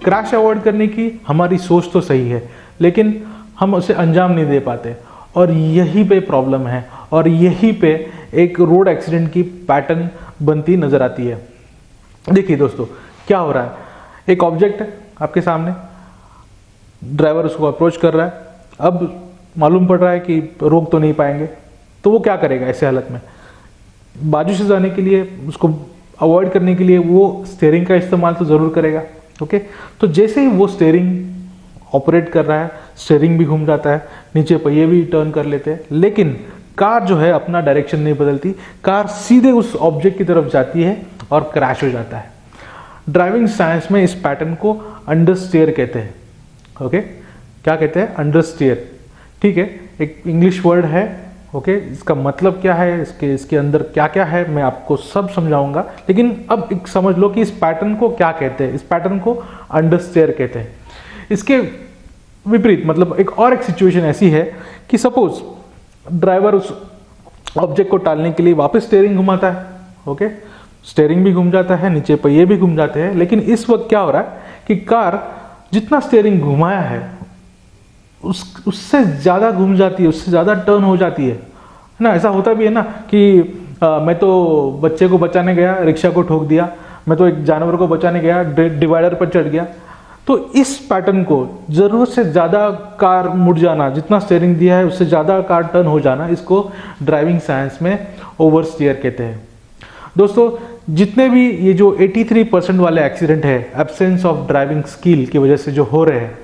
Crash avoid करने की हमारी सोच तो सही है, लेकिन हम उसे अंजाम नहीं दे पाते, और यहीं पे प्रॉब्लम है, और यहीं पे एक रोड एक्सीडेंट की पैटर्न बनती नजर आती है। देखिए दोस्तों, क्या हो रहा है, एक ऑब्जेक्ट है आपके सामने, ड्राइवर उसको अप्रोच कर रहा है, अब मालूम पड़ रहा है कि रोक तो नहीं पाएंगे, तो वो क्या करेगा ऐसे हालत में? बाजू से जाने के लिए, उसको अवॉइड करने के लिए वो स्टीयरिंग का इस्तेमाल तो ज़रूर करेगा। ओके, तो जैसे ही वो स्टीयरिंग ऑपरेट कर रहा है, स्टीयरिंग भी घूम जाता है, नीचे पहिए भी टर्न कर लेते हैं, लेकिन कार जो है अपना डायरेक्शन नहीं बदलती, कार सीधे उस ऑब्जेक्ट की तरफ जाती है और क्रैश हो जाता है। ड्राइविंग साइंस में इस पैटर्न को अंडरस्टीयर कहते हैं। ओके, क्या कहते हैं? अंडरस्टीयर। ठीक है, एक इंग्लिश वर्ड है। ओके, इसका मतलब क्या है, इसके अंदर क्या क्या है, मैं आपको सब समझाऊंगा, लेकिन अब एक समझ लो कि इस पैटर्न को क्या कहते हैं। इस पैटर्न को अंडरस्टीयर कहते हैं। इसके विपरीत मतलब एक सिचुएशन ऐसी है कि सपोज ड्राइवर उस ऑब्जेक्ट को टालने के लिए वापस स्टीयरिंग घुमाता है। ओके, स्टीयरिंग भी घूम जाता है, नीचे पहिए भी घूम जाते हैं, लेकिन इस वक्त क्या हो रहा है कि कार जितना स्टीयरिंग घुमाया है उससे ज़्यादा घूम जाती है, उससे ज़्यादा टर्न हो जाती है ना। ऐसा होता भी है ना कि मैं तो बच्चे को बचाने गया, रिक्शा को ठोक दिया, मैं तो एक जानवर को बचाने गया, डिवाइडर पर चढ़ गया। तो इस पैटर्न को ज़रूरत से ज़्यादा कार मुड़ जाना, जितना स्टीयरिंग दिया है उससे ज़्यादा कार टर्न हो जाना, इसको ड्राइविंग साइंस में ओवर स्टीयर कहते हैं। दोस्तों, जितने भी ये जो 83% वाले एक्सीडेंट है एब्सेंस ऑफ ड्राइविंग स्किल की वजह से जो हो रहे हैं,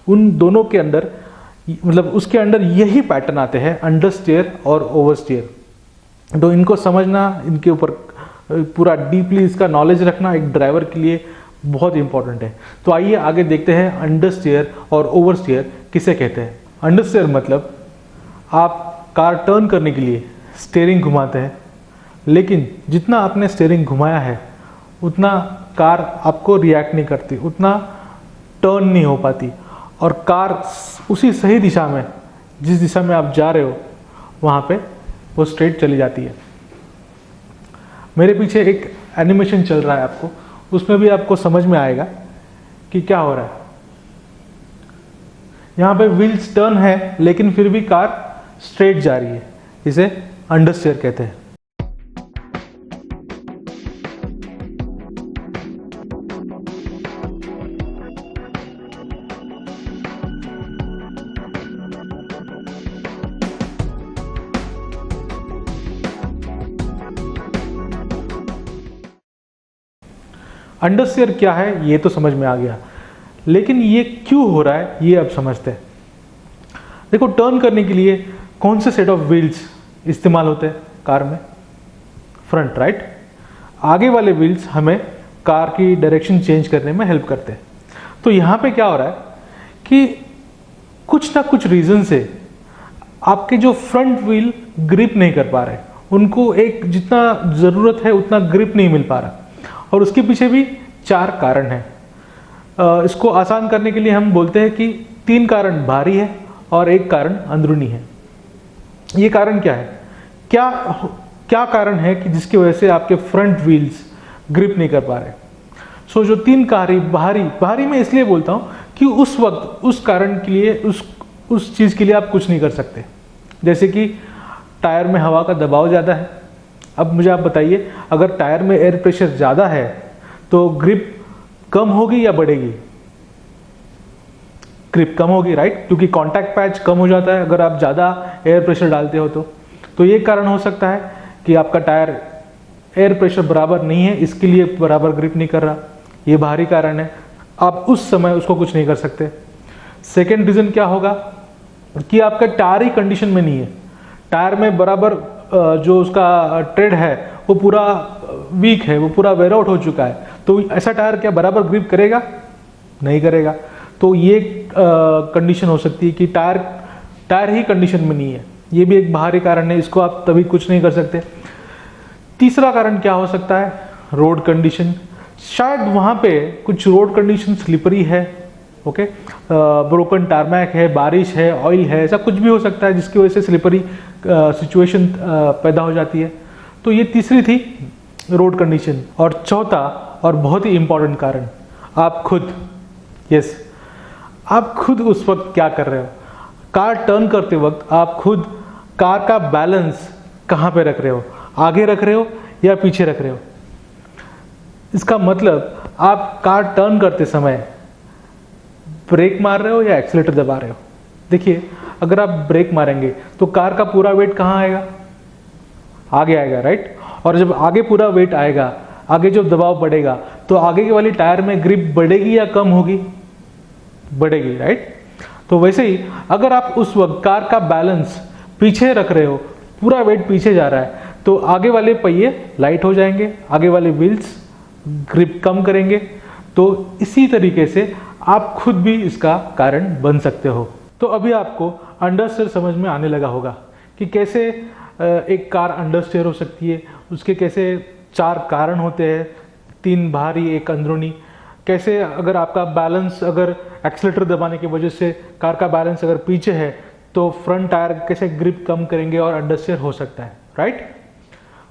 उन दोनों के अंदर मतलब उसके अंदर यही पैटर्न आते हैं, अंडरस्टीयर और ओवरस्टीयर। तो इनको समझना, इनके ऊपर पूरा डीपली इसका नॉलेज रखना एक ड्राइवर के लिए बहुत इंपॉर्टेंट है। तो आइए आगे देखते हैं अंडरस्टीयर और ओवरस्टीयर किसे कहते हैं। अंडरस्टीयर मतलब आप कार टर्न करने के लिए स्टीयरिंग घुमाते हैं, लेकिन जितना आपने स्टीयरिंग घुमाया है उतना कार आपको रिएक्ट नहीं करती, उतना टर्न नहीं हो पाती, और कार उसी सही दिशा में, जिस दिशा में आप जा रहे हो वहाँ पे वो स्ट्रेट चली जाती है। मेरे पीछे एक एनिमेशन चल रहा है, आपको उसमें भी आपको समझ में आएगा कि क्या हो रहा है। यहाँ पे व्हील्स टर्न है, लेकिन फिर भी कार स्ट्रेट जा रही है, इसे अंडरस्टीयर कहते हैं। अंडरस्टीयर क्या है ये तो समझ में आ गया, लेकिन ये क्यों हो रहा है ये अब समझते हैं। देखो, टर्न करने के लिए कौन से सेट ऑफ व्हील्स इस्तेमाल होते हैं कार में? Front, right. आगे वाले व्हील्स हमें कार की डायरेक्शन चेंज करने में हेल्प करते हैं। तो यहाँ पे क्या हो रहा है कि कुछ ना कुछ रीजन से आपके जो फ्रंट व्हील ग्रिप नहीं कर पा रहे, उनको एक जितना ज़रूरत है उतना ग्रिप नहीं मिल पा रहा, और उसके पीछे भी 4 कारण हैं। इसको आसान करने के लिए हम बोलते हैं कि 3 कारण बाहरी है और 1 कारण अंदरूनी है। ये कारण क्या है? क्या कारण है कि जिसकी वजह से आपके फ्रंट व्हील्स ग्रिप नहीं कर पा रहे? सो जो 3 कारण बाहरी में इसलिए बोलता हूँ कि उस वक्त उस कारण के लिए उस चीज़ के लिए आप कुछ नहीं कर सकते। जैसे कि टायर में हवा का दबाव ज़्यादा है। अब मुझे आप बताइए, अगर टायर में एयर प्रेशर ज़्यादा है तो ग्रिप कम होगी या बढ़ेगी? ग्रिप कम होगी, राइट, क्योंकि कांटेक्ट पैच कम हो जाता है अगर आप ज़्यादा एयर प्रेशर डालते हो। तो ये कारण हो सकता है कि आपका टायर एयर प्रेशर बराबर नहीं है, इसके लिए बराबर ग्रिप नहीं कर रहा। ये बाहरी कारण है, आप उस समय उसको कुछ नहीं कर सकते। सेकेंड रीज़न क्या होगा कि आपका टायर ही कंडीशन में नहीं है, टायर में बराबर जो उसका ट्रेड है वो पूरा वीक है, वो पूरा वेयर आउट हो चुका है। तो ऐसा टायर क्या बराबर ग्रिप करेगा? नहीं करेगा। तो ये कंडीशन हो सकती है कि टायर ही कंडीशन में नहीं है। ये भी एक बाहरी कारण है, इसको आप तभी कुछ नहीं कर सकते। तीसरा कारण क्या हो सकता है? Road condition. शायद वहाँ पे कुछ रोड कंडीशन स्लिपरी है, ओके, ब्रोकन टारमैक है, बारिश है, ऑयल है, ऐसा कुछ भी हो सकता है जिसकी वजह से स्लिपरी सिचुएशन पैदा हो जाती है। तो ये तीसरी थी रोड कंडीशन। और चौथा और बहुत ही इंपॉर्टेंट कारण, आप खुद यस, आप खुद उस वक्त क्या कर रहे हो? कार टर्न करते वक्त आप खुद कार का बैलेंस कहाँ पे रख रहे हो? आगे रख रहे हो या पीछे रख रहे हो? इसका मतलब आप कार टर्न करते समय ब्रेक मार रहे हो या एक्सीलेटर दबा रहे हो? देखिए, अगर आप ब्रेक मारेंगे तो कार का पूरा वेट कहाँ आएगा? आगे आएगा, राइट? और जब आगे पूरा वेट आएगा, आगे जो दबाव बढ़ेगा, तो आगे की वाली टायर में ग्रिप बढ़ेगी या कम होगी? बढ़ेगी, राइट? तो वैसे ही अगर आप उस वक्त कार का बैलेंस पीछे रख रहे हो, पूरा वेट पीछे जा रहा है, तो आगे वाले पहिए लाइट हो जाएंगे, आगे वाले व्हील्स ग्रिप कम करेंगे। तो इसी तरीके से आप खुद भी इसका कारण बन सकते हो। तो अभी आपको अंडरस्टेयर समझ में आने लगा होगा कि कैसे एक कार अंडरस्टेयर हो सकती है, उसके कैसे 4 कारण होते हैं, 3 बाहरी, 1 अंदरूनी। कैसे अगर आपका बैलेंस, अगर एक्सीलेटर दबाने की वजह से कार का बैलेंस अगर पीछे है, तो फ्रंट टायर कैसे ग्रिप कम करेंगे और अंडरस्टेयर हो सकता है, राइट?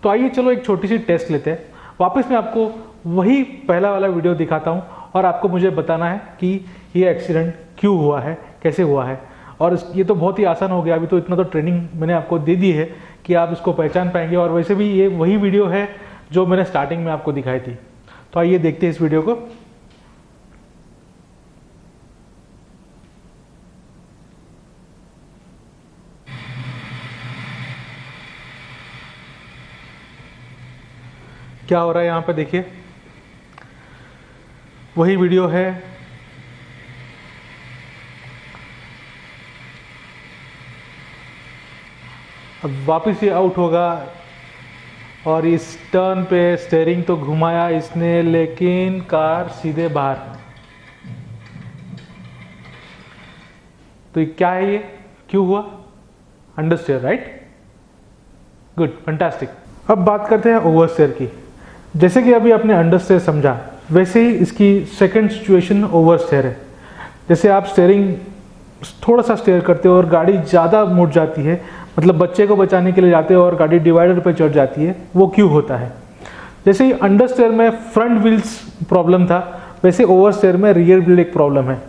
तो आइए चलो एक छोटी सी टेस्ट लेते हैं। वापस मैं आपको वही पहला वाला वीडियो दिखाता हूँ और आपको मुझे बताना है कि ये एक्सीडेंट क्यों हुआ है, कैसे हुआ है। और ये तो बहुत ही आसान हो गया, अभी तो इतना तो ट्रेनिंग मैंने आपको दे दी है कि आप इसको पहचान पाएंगे। और वैसे भी ये वही वीडियो है जो मैंने स्टार्टिंग में आपको दिखाई थी। तो आइए देखते हैं इस वीडियो को। क्या हो रहा है यहाँ पे, देखिए वही वीडियो है। अब वापस ये आउट होगा और इस टर्न पे स्टीयरिंग तो घुमाया इसने, लेकिन कार सीधे बाहर। तो ये क्या है, ये क्यों हुआ? अंडरस्टेयर, राइट? Good, fantastic. अब बात करते हैं ओवरस्टेयर की। जैसे कि अभी आपने अंडरस्टेयर समझा, वैसे ही इसकी सेकंड सिचुएशन ओवरस्टेयर है। जैसे आप स्टीयरिंग थोड़ा सा स्टेयर करते हो और गाड़ी ज़्यादा मुड़ जाती है, मतलब बच्चे को बचाने के लिए जाते हो और गाड़ी डिवाइडर पे चढ़ जाती है, वो क्यों होता है? जैसे ही अंडरस्टेयर में फ्रंट व्हील्स प्रॉब्लम था, वैसे ओवरस्टेयर में रियर व्हील एक प्रॉब्लम है।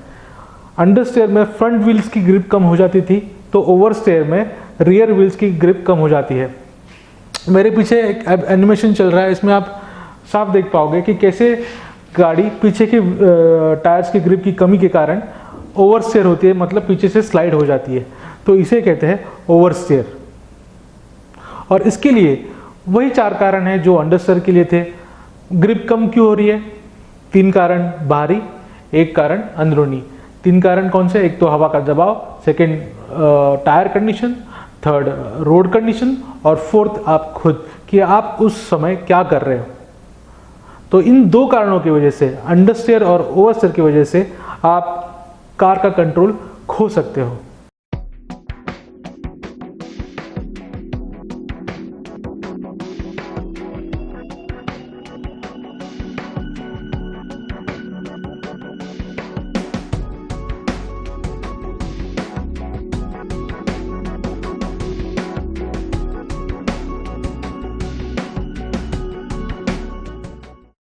अंडरस्टेयर में फ्रंट व्हील्स की ग्रिप कम हो जाती थी, तो ओवरस्टेयर में रियर व्हील्स की ग्रिप कम हो जाती है। मेरे पीछे एक एनिमेशन चल रहा है, इसमें आप साफ देख पाओगे कि कैसे गाड़ी पीछे के टायर्स की ग्रिप की कमी के कारण ओवरस्टेयर होती है, मतलब पीछे से स्लाइड हो जाती है। तो इसे कहते हैं ओवरस्टेयर। और इसके लिए वही 4 कारण हैं जो अंडरस्टेयर के लिए थे। ग्रिप कम क्यों हो रही है? 3 कारण बाहरी, 1 कारण अंदरूनी। 3 कारण कौन से? एक तो हवा का दबाव, second tier condition, third road condition, और फोर्थ आप खुद, कि आप उस समय क्या कर रहे हो। तो इन 2 कारणों की वजह से, अंडरस्टेयर और ओवरस्टेयर की वजह से, आप कार का कंट्रोल खो सकते हो।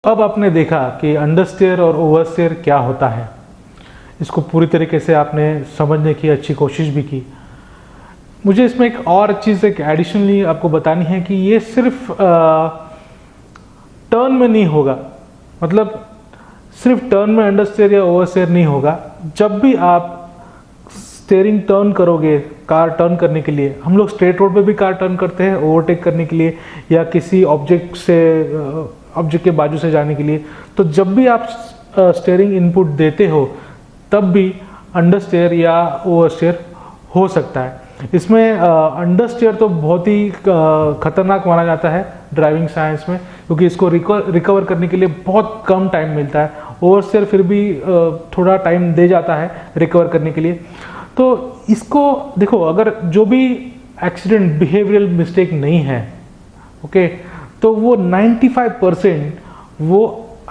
अब आपने देखा कि अंडरस्टेयर और ओवरस्टेयर क्या होता है। इसको पूरी तरीके से आपने समझने की अच्छी कोशिश भी की। मुझे इसमें एक और चीज़ एक एडिशनली आपको बतानी है कि ये सिर्फ टर्न में नहीं होगा, मतलब सिर्फ टर्न में अंडरस्टेयर या ओवरस्टेयर नहीं होगा। जब भी आप स्टीयरिंग टर्न करोगे, कार टर्न करने के लिए, हम लोग स्ट्रेट रोड पे भी कार टर्न करते हैं ओवरटेक करने के लिए या किसी ऑब्जेक्ट के बाजू से जाने के लिए, तो जब भी आप स्टीयरिंग इनपुट देते हो तब भी अंडरस्टेयर या ओवरस्टेयर हो सकता है। इसमें अंडरस्टेयर तो बहुत ही खतरनाक माना जाता है ड्राइविंग साइंस में, क्योंकि इसको रिकवर करने के लिए बहुत कम टाइम मिलता है। ओवरस्टेयर फिर भी थोड़ा टाइम दे जाता है रिकवर करने के लिए। तो इसको देखो, अगर जो भी एक्सीडेंट बिहेवियरल मिस्टेक नहीं है, ओके, तो वो 95% वो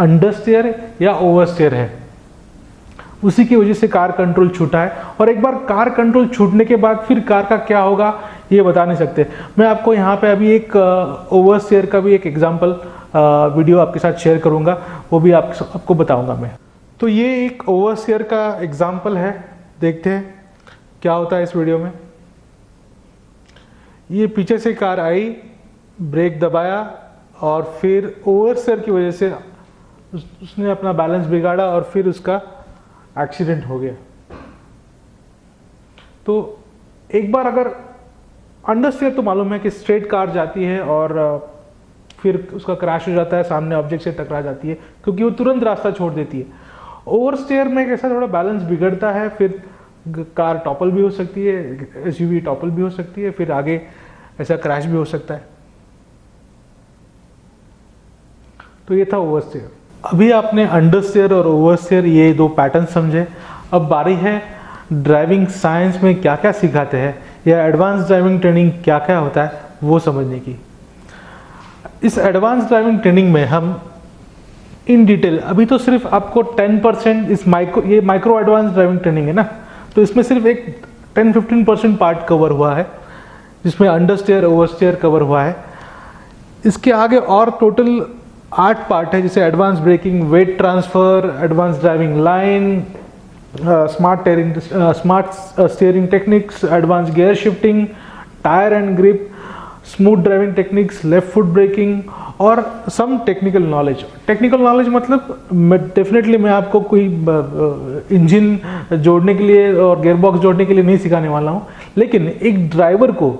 अंडरस्टेयर या ओवरस्टेयर है। उसी की वजह से कार कंट्रोल छूटा है। और एक बार कार कंट्रोल छूटने के बाद फिर कार का क्या होगा ये बता नहीं सकते। मैं आपको यहाँ पे अभी एक ओवरस्टेयर का भी एक एग्जांपल वीडियो आपके साथ शेयर करूँगा, वो भी आपको बताऊँगा मैं। तो ये एक ओवरस्टीयर का एग्जाम्पल है, देखते हैं क्या होता है इस वीडियो में। ये पीछे से कार आई, ब्रेक दबाया और फिर ओवरस्टीयर की वजह से उसने अपना बैलेंस बिगाड़ा और फिर उसका एक्सीडेंट हो गया। तो एक बार अगर अंडरस्टीयर तो मालूम है कि स्ट्रेट कार जाती है और फिर उसका क्रैश हो जाता है, सामने ऑब्जेक्ट से टकरा जाती है क्योंकि वो तुरंत रास्ता छोड़ देती है। ओवरस्टीयर में कैसा थोड़ा बैलेंस बिगड़ता है, फिर कार टॉपल भी हो सकती है, एसयूवी टॉपल भी हो सकती है, फिर आगे ऐसा क्रैश भी हो सकता है। तो ये था ओवरस्टीयर। अभी आपने अंडरस्टीयर और ओवरस्टीयर ये दो पैटर्न समझे। अब बारी है ड्राइविंग साइंस में क्या क्या सिखाते हैं या एडवांस ड्राइविंग ट्रेनिंग क्या क्या होता है वो समझने की। इस एडवांस ड्राइविंग ट्रेनिंग में हम इन डिटेल, अभी तो सिर्फ आपको 10% इस ये माइक्रो एडवांस ड्राइविंग ट्रेनिंग है ना, तो इसमें सिर्फ एक 10-15% पार्ट कवर हुआ है जिसमें अंडरस्टीयर ओवरस्टीयर कवर हुआ है। इसके आगे और टोटल 8 पार्ट है, जैसे advance braking, weight transfer, advance driving line, smart steering techniques, advance gear shifting, tyre and grip, smooth driving techniques, left foot braking और some technical knowledge. Technical knowledge मतलब definitely मैं आपको कोई इंजन जोड़ने के लिए और गियरबॉक्स जोड़ने के लिए नहीं सिखाने वाला हूँ, लेकिन एक ड्राइवर को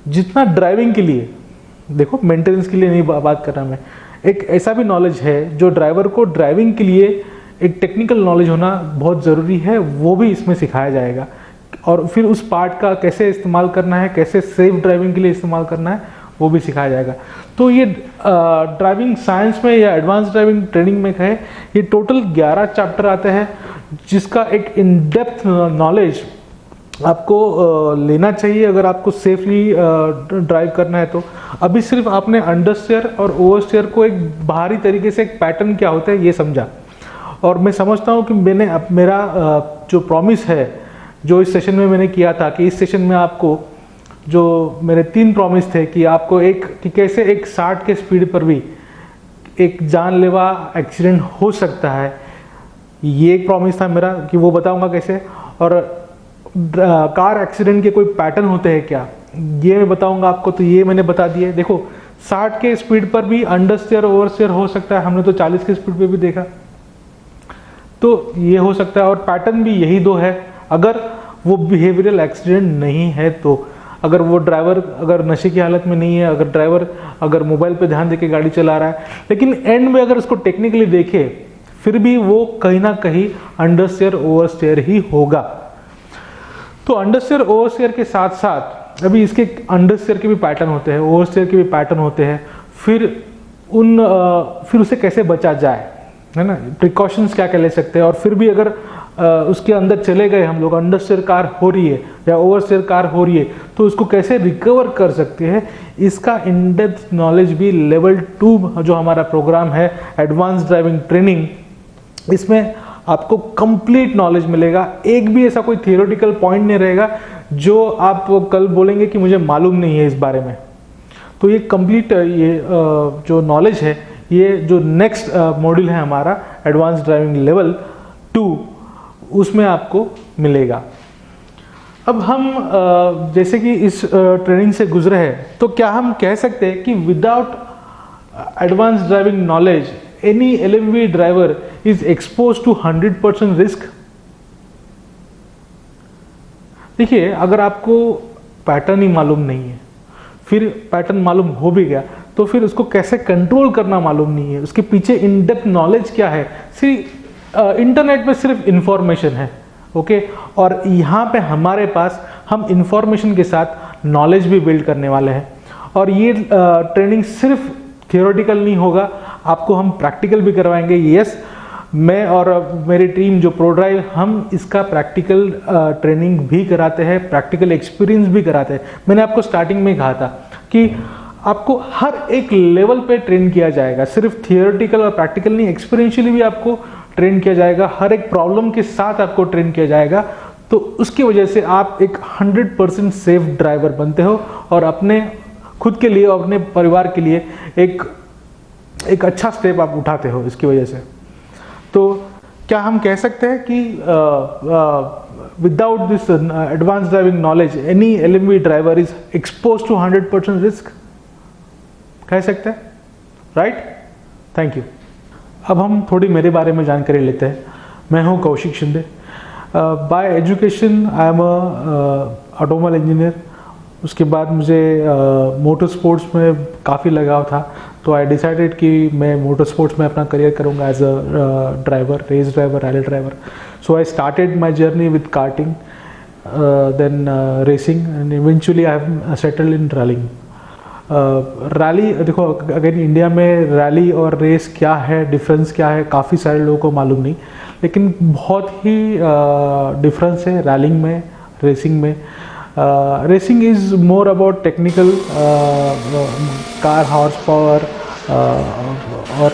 जितना ड्राइविंग के लिए, देखो मेंटेनेंस के लिए नहीं बात कर रहा मैं, एक ऐसा भी नॉलेज है जो ड्राइवर को ड्राइविंग के लिए एक टेक्निकल नॉलेज होना बहुत ज़रूरी है, वो भी इसमें सिखाया जाएगा। और फिर उस पार्ट का कैसे इस्तेमाल करना है, कैसे सेफ ड्राइविंग के लिए इस्तेमाल करना है, वो भी सिखाया जाएगा। तो ये ड्राइविंग साइंस में या एडवांस ड्राइविंग ट्रेनिंग में कहे, ये टोटल 11 चैप्टर आते हैं जिसका एक इन डेप्थ नॉलेज आपको लेना चाहिए अगर आपको सेफली ड्राइव करना है। तो अभी सिर्फ आपने अंडरस्टीयर और ओवरस्टीयर को एक बाहरी तरीके से एक पैटर्न क्या होता है ये समझा, और मैं समझता हूँ कि मेरा जो प्रॉमिस है जो इस सेशन में मैंने किया था कि इस सेशन में आपको जो मेरे 3 प्रॉमिस थे कि आपको कि कैसे एक 60 के स्पीड पर भी एक जानलेवा एक्सीडेंट हो सकता है, ये एक प्रॉमिस था मेरा कि वो बताऊंगा कैसे। और कार एक्सीडेंट के कोई पैटर्न होते हैं क्या, ये मैं बताऊंगा आपको, तो ये मैंने बता दिए। देखो 60 के स्पीड पर भी अंडरस्टीयर ओवरस्टीयर हो सकता है, हमने तो 40 के स्पीड पे भी देखा, तो ये हो सकता है। और पैटर्न भी यही 2 है अगर वो बिहेवियरल एक्सीडेंट नहीं है तो। अगर वो ड्राइवर अगर नशे की हालत में नहीं है, अगर ड्राइवर अगर मोबाइल पे ध्यान देके गाड़ी चला रहा है, लेकिन एंड में अगर उसको टेक्निकली देखे फिर भी वो कहीं ना कहीं अंडरस्टीयर ओवरस्टीयर ही होगा। तो अंडरस्टीयर ओवरस्टीयर के साथ साथ अभी इसके अंडरस्टीयर के भी पैटर्न होते हैं, ओवरस्टीयर के भी पैटर्न होते हैं, फिर उसे कैसे बचा जाए, है ना, प्रिकॉशंस क्या क्या ले सकते हैं। और फिर भी अगर उसके अंदर चले गए हम लोग, अंडरस्टीयर कार हो रही है या ओवरस्टीयर कार हो रही है, तो उसको कैसे रिकवर कर सकते हैं, इसका इन डेप्थ नॉलेज भी लेवल 2 जो हमारा प्रोग्राम है एडवांस ड्राइविंग ट्रेनिंग, इसमें आपको कंप्लीट नॉलेज मिलेगा। एक भी ऐसा कोई थियोरेटिकल पॉइंट नहीं रहेगा जो आप कल बोलेंगे कि मुझे मालूम नहीं है इस बारे में। तो ये कंप्लीट ये जो नॉलेज है, ये जो नेक्स्ट मॉड्यूल है हमारा एडवांस ड्राइविंग लेवल 2, उसमें आपको मिलेगा। अब हम जैसे कि इस ट्रेनिंग से गुजरे हैं, तो क्या हम कह सकते हैं कि without advance driving knowledge any LMV driver is expose to 100% risk? देखिए, अगर आपको पैटर्न ही मालूम नहीं है, फिर पैटर्न मालूम हो भी गया तो फिर उसको कैसे कंट्रोल करना मालूम नहीं है, उसके पीछे इन डेप्थ नॉलेज क्या है। इंटरनेट में सिर्फ इंफॉर्मेशन है, ओके, और यहाँ पे हमारे पास हम इंफॉर्मेशन के साथ नॉलेज भी बिल्ड करने वाले हैं। और ये ट्रेनिंग सिर्फ थियोरेटिकल नहीं होगा, आपको हम प्रैक्टिकल भी करवाएंगे। यस, मैं और मेरी टीम जो प्रोड्राइव, हम इसका प्रैक्टिकल ट्रेनिंग भी कराते हैं, प्रैक्टिकल एक्सपीरियंस भी कराते हैं। मैंने आपको स्टार्टिंग में कहा था कि आपको हर एक लेवल पे ट्रेन किया जाएगा, सिर्फ थियोरेटिकल और प्रैक्टिकल नहीं, एक्सपीरियंशियली भी आपको ट्रेन किया जाएगा, हर एक प्रॉब्लम के साथ आपको ट्रेन किया जाएगा। तो उसकी वजह से आप एक 100% सेफ ड्राइवर बनते हो और अपने खुद के लिए और अपने परिवार के लिए एक अच्छा स्टेप आप उठाते हो इसकी वजह से। तो क्या हम कह सकते हैं कि without this advance driving knowledge any LMV driver is expose to 100% risk? कह सकते हैं, राइट? Thank you. अब हम थोड़ी मेरे बारे में जानकारी लेते हैं। मैं हूं Kaushik Shinde. Bye education I am automobile engineer. उसके बाद मुझे मोटर स्पोर्ट्स में काफ़ी लगाव था, तो आई डिसाइडेड कि मैं मोटर स्पोर्ट्स में अपना करियर करूँगा as a driver, race driver, rally driver. So I started my journey with karting, then racing, and eventually I have settled in rallying. Rally, देखो अगर इंडिया में रैली और race क्या है, डिफरेंस क्या है, काफ़ी सारे लोगों को मालूम नहीं, लेकिन बहुत ही डिफरेंस है रैलिंग में, रेसिंग में। Racing is more about technical, car horse power और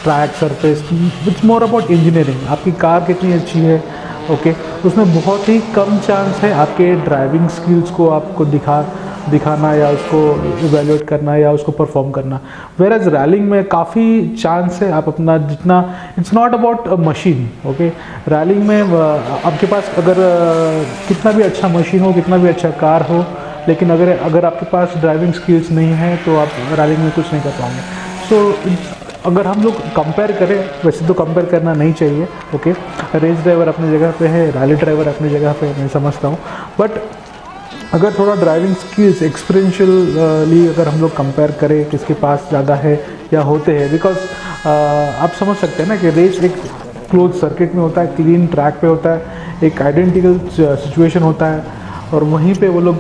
track surface. It's more about engineering, आपकी कार कितनी अच्छी है, ओके। उसमें बहुत ही कम चांस है आपके ड्राइविंग स्किल्स को आपको दिखाना या उसको इवेल्युएट करना या उसको परफॉर्म करना। वेयर एज रैलिंग में काफ़ी चांस है आप अपना जितना, it's not about machine, okay. Railing में आपके पास अगर कितना भी अच्छा मशीन हो, कितना भी अच्छा कार हो, लेकिन अगर आपके पास ड्राइविंग स्किल्स नहीं है तो आप रैलिंग में कुछ नहीं कर पाओगे। सो अगर हम लोग कंपेयर करें, वैसे तो कंपेयर करना नहीं चाहिए, ओके। रेस ड्राइवर अपनी जगह पे है, रैली ड्राइवर अपनी जगह पे, मैं समझता हूँ। बट अगर थोड़ा ड्राइविंग स्किल्स एक्सपीरियंशियली अगर हम लोग कंपेयर करें किसके पास ज़्यादा है या होते हैं, बिकॉज आप समझ सकते हैं ना कि रेस एक क्लोज सर्किट में होता है, क्लीन ट्रैक पे होता है, एक आइडेंटिकल सिचुएशन होता है, और वहीं पे वो लोग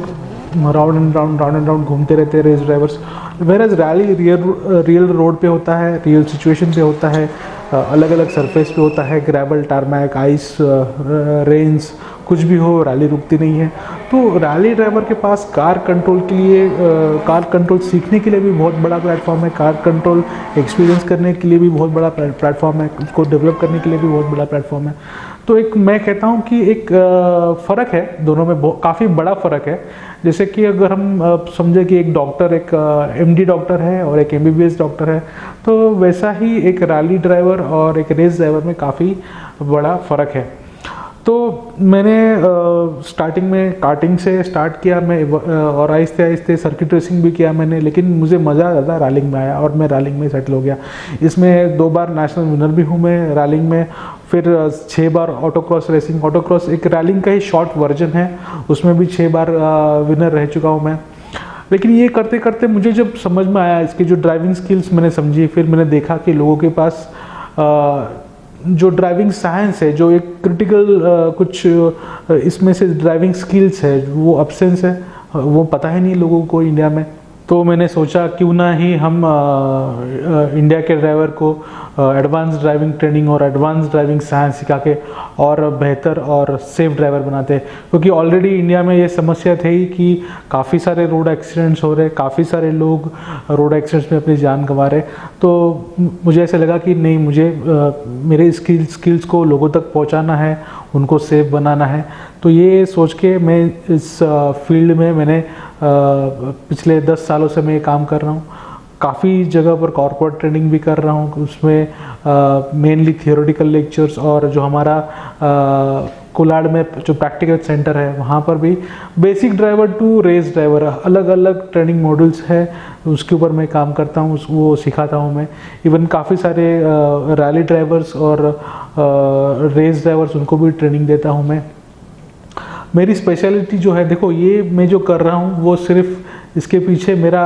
राउंड एंड राउंड घूमते रहते हैं race drivers. Whereas rally real road पे होता है, रियल सिचुएशन पे होता है, अलग अलग सरफेस पे होता है, ग्रेवल, टारमैक, आइस, रेन्स, कुछ भी हो, रैली रुकती नहीं है। तो रैली ड्राइवर के पास कार कंट्रोल के लिए, कार कंट्रोल सीखने के लिए भी बहुत बड़ा प्लेटफॉर्म है, कार कंट्रोल एक्सपीरियंस करने के लिए भी बहुत बड़ा प्लेटफॉर्म है, उसको डेवलप करने के लिए भी बहुत बड़ा प्लेटफॉर्म है। तो एक मैं कहता हूँ कि एक फ़र्क है दोनों में, काफ़ी बड़ा फ़र्क है। जैसे कि अगर हम समझे कि एक डॉक्टर, एक MD डॉक्टर है और एक MBBS डॉक्टर है, तो वैसा ही एक रैली ड्राइवर और एक रेस ड्राइवर में काफ़ी बड़ा फ़र्क है। तो मैंने स्टार्टिंग में कार्टिंग से स्टार्ट किया मैं, और आहिस्ते आहिस्ते सर्किट रेसिंग भी किया मैंने, लेकिन मुझे मज़ा ज़्यादा रैलिंग में आया और मैं रैलिंग में सेटल हो गया। इसमें 2 बार नेशनल विनर भी हूँ मैं रैलिंग में, फिर 6 बार ऑटोक्रॉस रेसिंग। ऑटोक्रॉस एक रैलिंग का ही शॉर्ट वर्जन है, उसमें भी 6 बार विनर रह चुका हूँ मैं। लेकिन ये करते करते मुझे जब समझ में आया, इसकी जो ड्राइविंग स्किल्स मैंने समझी, फिर मैंने देखा कि लोगों के पास जो ड्राइविंग साइंस है, जो एक क्रिटिकल कुछ इसमें से ड्राइविंग स्किल्स है, वो अब्सेंस है, वो पता ही नहीं लोगों को इंडिया में। तो मैंने सोचा क्यों ना ही हम इंडिया के ड्राइवर को एडवांस ड्राइविंग ट्रेनिंग और एडवांस ड्राइविंग साइंस सिखा के और बेहतर और सेफ ड्राइवर बनाते हैं। क्योंकि ऑलरेडी इंडिया में ये समस्या थी कि काफ़ी सारे रोड एक्सीडेंट्स हो रहे, काफ़ी सारे लोग रोड एक्सीडेंट्स में अपनी जान गंवा रहे। तो मुझे ऐसा लगा कि नहीं, मुझे मेरे स्किल्स को लोगों तक पहुंचाना है, उनको सेफ बनाना है। तो ये सोच के मैं इस फील्ड में मैंने पिछले 10 सालों से मैं ये काम कर रहा हूँ। काफ़ी जगह पर कॉर्पोरेट ट्रेनिंग भी कर रहा हूँ, उसमें मेनली थियोरेटिकल लेक्चर्स, और जो हमारा कोलाड में जो प्रैक्टिकल सेंटर है वहाँ पर भी basic driver to race driver अलग अलग ट्रेनिंग मॉड्यूल्स है, उसके ऊपर मैं काम करता हूँ, वो सिखाता हूँ मैं। इवन काफ़ी सारे रैली ड्राइवर्स और रेस ड्राइवर्स, उनको भी ट्रेनिंग देता हूँ मैं। मेरी स्पेशलिटी जो है, देखो ये मैं जो कर रहा हूँ वो सिर्फ इसके पीछे मेरा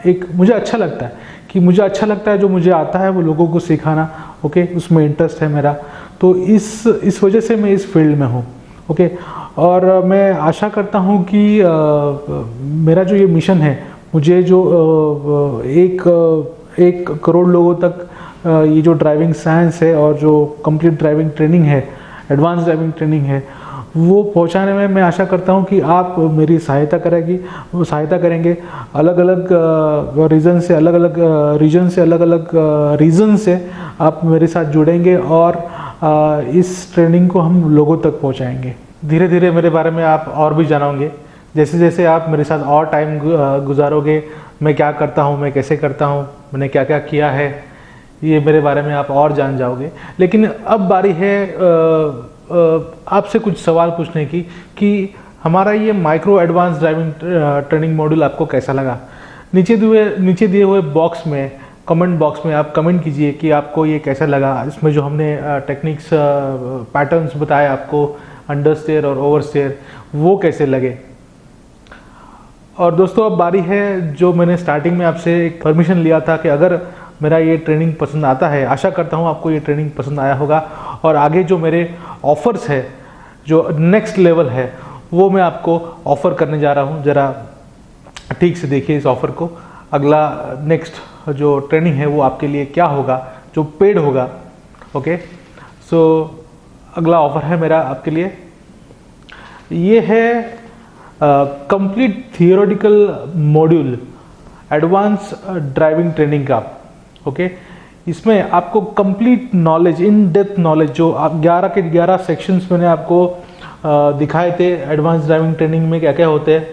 एक, मुझे अच्छा लगता है कि मुझे अच्छा लगता है जो मुझे आता है वो लोगों को सिखाना, ओके, उसमें इंटरेस्ट है मेरा। तो इस वजह से मैं इस फील्ड में हूँ, ओके। और मैं आशा करता हूँ कि मेरा जो ये मिशन है, मुझे जो 1 करोड़ लोगों तक ये जो ड्राइविंग साइंस है और जो कंप्लीट ड्राइविंग ट्रेनिंग है, एडवांस ड्राइविंग ट्रेनिंग है, वो पहुंचाने में मैं आशा करता हूं कि आप मेरी सहायता करेंगे। अलग अलग रीजन से, अलग अलग रीजन से आप मेरे साथ जुड़ेंगे और इस ट्रेनिंग को हम लोगों तक पहुंचाएंगे। धीरे धीरे मेरे बारे में आप और भी जानोगे, जैसे जैसे आप मेरे साथ और टाइम गुजारोगे, मैं क्या करता हूं, मैं कैसे करता हूं, मैंने क्या क्या किया है, ये मेरे बारे में आप और जान जाओगे। लेकिन अब बारी है आपसे कुछ सवाल पूछने की कि हमारा ये micro advance driving training module आपको कैसा लगा। नीचे दिए हुए बॉक्स में, कमेंट बॉक्स में आप कमेंट कीजिए कि आपको ये कैसा लगा। इसमें जो हमने टेक्निक्स पैटर्न्स बताए आपको, अंडर स्टेयर और ओवर स्टेयर, वो कैसे लगे। और दोस्तों अब बारी है, जो मैंने स्टार्टिंग में आपसे एक परमिशन लिया था कि अगर मेरा ये ट्रेनिंग पसंद आता है, आशा करता हूँ आपको ये ट्रेनिंग पसंद आया होगा, और आगे जो मेरे ऑफ़र्स है, जो नेक्स्ट लेवल है, वो मैं आपको ऑफ़र करने जा रहा हूँ। ज़रा ठीक से देखिए इस ऑफ़र को। अगला नेक्स्ट जो ट्रेनिंग है वो आपके लिए क्या होगा, जो पेड होगा। ओके, सो अगला ऑफ़र है मेरा आपके लिए, ये है complete theoretical module advance driving training का। ओके, इसमें आपको complete knowledge, in depth knowledge, जो आप 11 के 11 सेक्शंस मैंने आपको दिखाए थे एडवांस ड्राइविंग ट्रेनिंग में क्या क्या होते हैं,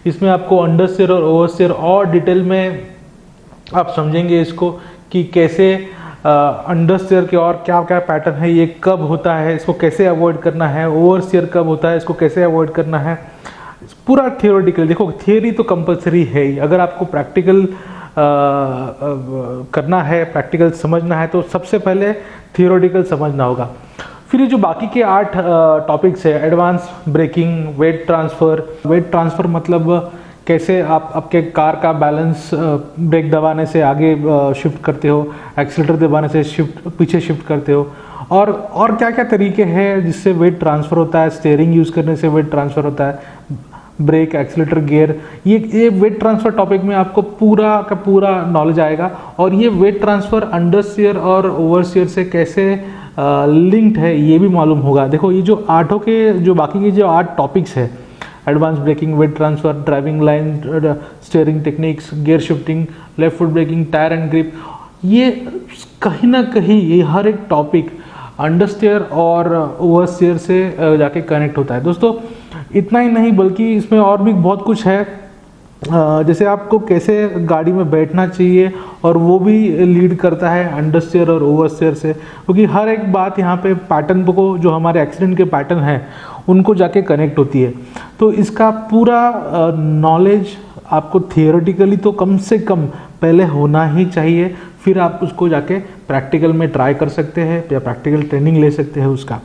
इसमें आपको अंडर स्टेयर और ओवर स्टेयर और डिटेल में आप समझेंगे इसको कि कैसे अंडर स्टेयर के और क्या क्या पैटर्न है, ये कब होता है, इसको कैसे अवॉइड करना है, ओवर स्टेयर कब होता है, इसको कैसे अवॉइड करना है, पूरा थियोरेटिकल। देखो थियोरी तो कंपलसरी है ही, अगर आपको प्रैक्टिकल करना है, प्रैक्टिकल समझना है, तो सबसे पहले थियोरेटिकल समझना होगा। फिर ये जो बाकी के 8 टॉपिक्स है, एडवांस ब्रेकिंग, वेट ट्रांसफ़र मतलब कैसे आप आपके कार का बैलेंस ब्रेक दबाने से आगे शिफ्ट करते हो, एक्सीलरेटर दबाने से पीछे शिफ्ट करते हो, और क्या क्या तरीके हैं जिससे वेट ट्रांसफ़र होता है, स्टीयरिंग यूज़ करने से वेट ट्रांसफ़र होता है, ब्रेक, एक्सीलरेटर, गियर, ये वेट ट्रांसफ़र टॉपिक में आपको पूरा का पूरा नॉलेज आएगा। और ये वेट ट्रांसफ़र अंडर स्टीयर और ओवर स्टीयर से कैसे लिंक्ड है ये भी मालूम होगा। देखो ये जो बाकी के जो 8 टॉपिक्स है, advance braking, weight transfer, driving line, steering techniques, gear shifting, left foot braking, tyre and grip, ये कहीं ना कहीं ये हर एक टॉपिक अंडर स्टीयर और ओवर स्टीयर से जाके कनेक्ट होता है। दोस्तों इतना ही नहीं बल्कि इसमें और भी बहुत कुछ है, जैसे आपको कैसे गाड़ी में बैठना चाहिए, और वो भी लीड करता है अंडर स्टीयर और ओवर स्टीयर से, क्योंकि हर एक बात यहाँ पे पैटर्न को, जो हमारे एक्सीडेंट के पैटर्न हैं उनको जाके कनेक्ट होती है। तो इसका पूरा नॉलेज आपको थियोरेटिकली तो कम से कम पहले होना ही चाहिए, फिर आप उसको जाके प्रैक्टिकल में ट्राई कर सकते हैं या प्रैक्टिकल ट्रेनिंग ले सकते हैं उसका।